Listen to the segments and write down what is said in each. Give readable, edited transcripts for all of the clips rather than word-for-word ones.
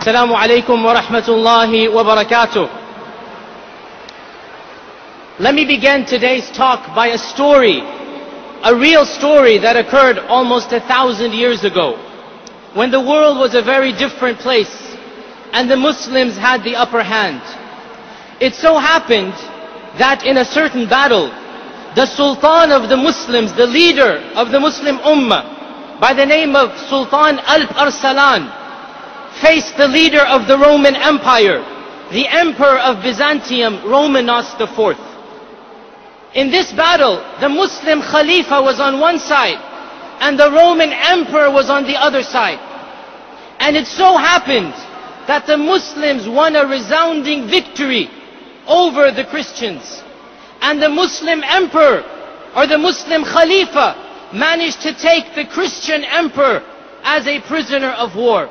Assalamu alaikum wa rahmatullahi wa barakatuh. Let me begin today's talk by a story, a real story that occurred almost 1,000 years ago, when the world was a very different place and the Muslims had the upper hand. It so happened that in a certain battle, the Sultan of the Muslims, the leader of the Muslim Ummah, by the name of Sultan Alp-Arsalan, faced the leader of the Roman Empire, the Emperor of Byzantium, Romanos IV. In this battle, the Muslim Khalifa was on one side, and the Roman Emperor was on the other side. And it so happened that the Muslims won a resounding victory over the Christians. And the Muslim Emperor, or the Muslim Khalifa, managed to take the Christian Emperor as a prisoner of war.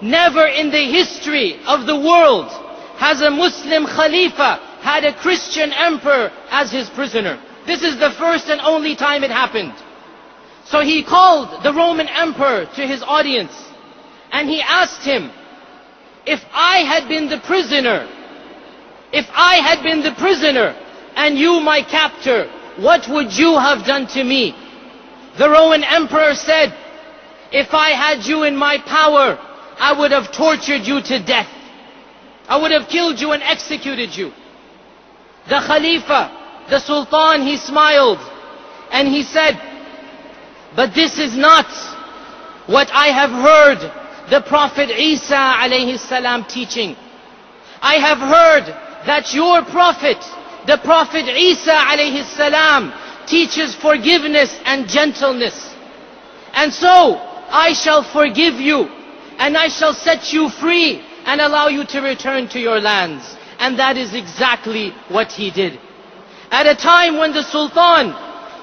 Never in the history of the world has a Muslim Khalifa had a Christian emperor as his prisoner. This is the first and only time it happened. So he called the Roman emperor to his audience and he asked him, if I had been the prisoner and you my captor, what would you have done to me? The Roman emperor said, if I had you in my power, I would have tortured you to death. I would have killed you and executed you. The Khalifa, the Sultan, he smiled and he said, but this is not what I have heard the Prophet Isa alayhi salam teaching. I have heard that your Prophet, the Prophet Isa alayhi salam, teaches forgiveness and gentleness. And so I shall forgive you and I shall set you free and allow you to return to your lands. And that is exactly what he did. At a time when the Sultan,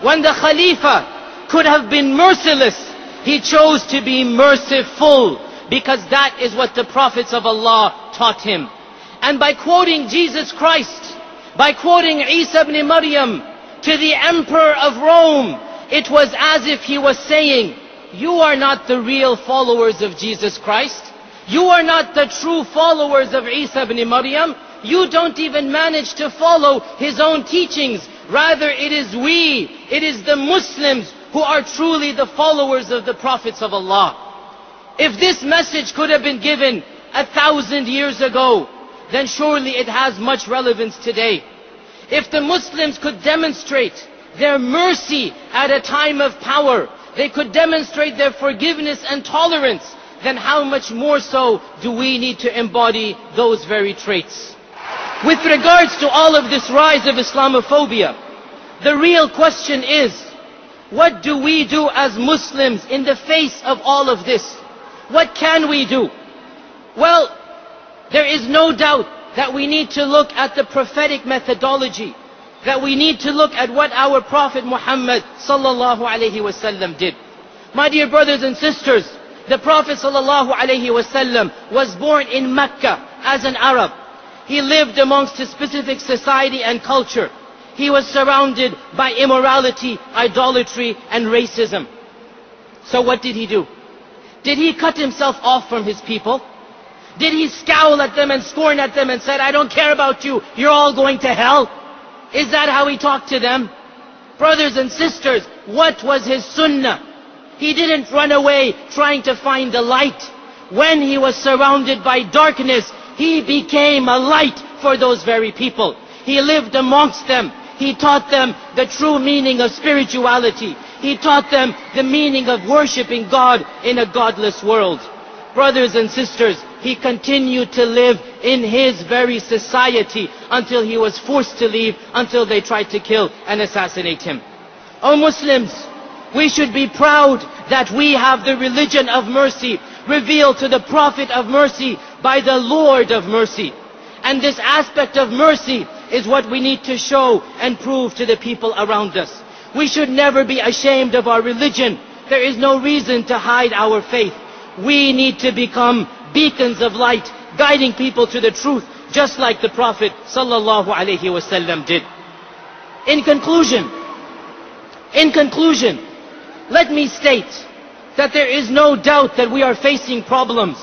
when the Khalifa could have been merciless, he chose to be merciful, because that is what the prophets of Allah taught him. And by quoting Jesus Christ, by quoting Isa ibn Maryam to the Emperor of Rome, it was as if he was saying, you are not the real followers of Jesus Christ. You are not the true followers of Isa ibn Maryam. You don't even manage to follow his own teachings. Rather, it is we, it is the Muslims who are truly the followers of the prophets of Allah. If this message could have been given 1,000 years ago, then surely it has much relevance today. If the Muslims could demonstrate their mercy at a time of power, they could demonstrate their forgiveness and tolerance, then how much more so do we need to embody those very traits? With regards to all of this rise of Islamophobia, the real question is, what do we do as Muslims in the face of all of this? What can we do? Well, there is no doubt that we need to look at the prophetic methodology, that we need to look at what our Prophet Muhammad sallallahu alaihi wasallam did. My dear brothers and sisters, the Prophet sallallahu alaihi wasallam was born in Mecca as an Arab. He lived amongst a specific society and culture. He was surrounded by immorality, idolatry, and racism. So what did he do? Did he cut himself off from his people? Did he scowl at them and scorn at them and said, I don't care about you, you're all going to hell? Is that how he talked to them? Brothers and sisters, what was his sunnah? He didn't run away trying to find the light. When he was surrounded by darkness, he became a light for those very people. He lived amongst them. He taught them the true meaning of spirituality. He taught them the meaning of worshipping God in a godless world. Brothers and sisters, he continued to live in his very society until he was forced to leave, until they tried to kill and assassinate him. O Muslims, we should be proud that we have the religion of mercy revealed to the Prophet of mercy by the Lord of mercy. And this aspect of mercy is what we need to show and prove to the people around us. We should never be ashamed of our religion. There is no reason to hide our faith. We need to become beacons of light, guiding people to the truth, just like the Prophet sallallahu alaihi wasallam did. In conclusion, let me state that there is no doubt that we are facing problems.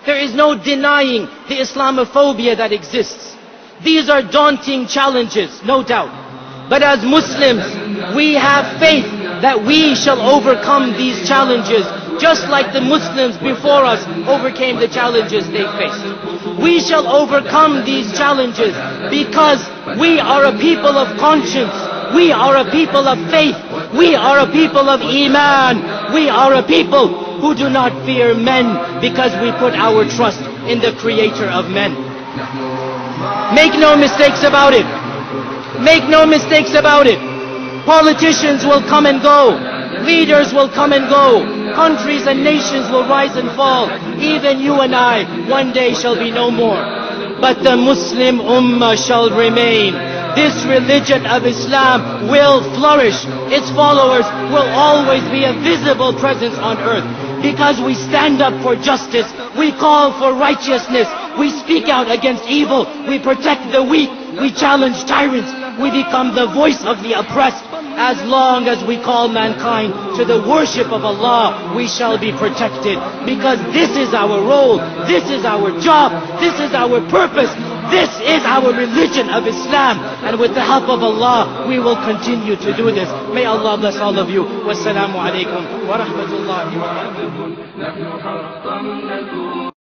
There is no denying the Islamophobia that exists. These are daunting challenges, no doubt. But as Muslims, we have faith that we shall overcome these challenges, just like the Muslims before us overcame the challenges they faced. We shall overcome these challenges because we are a people of conscience. We are a people of faith. We are a people of Iman. We are a people who do not fear men because we put our trust in the Creator of men. Make no mistakes about it. Make no mistakes about it. Politicians will come and go. Leaders will come and go. Countries and nations will rise and fall. Even you and I one day shall be no more. But the Muslim Ummah shall remain. This religion of Islam will flourish. Its followers will always be a visible presence on earth. Because we stand up for justice. We call for righteousness. We speak out against evil. We protect the weak. We challenge tyrants. We become the voice of the oppressed. As long as we call mankind to the worship of Allah, we shall be protected. Because this is our role, this is our job, this is our purpose, this is our religion of Islam. And with the help of Allah, we will continue to do this. May Allah bless all of you. Wassalamu alaikum wa rahmatullahi wa barakatuh.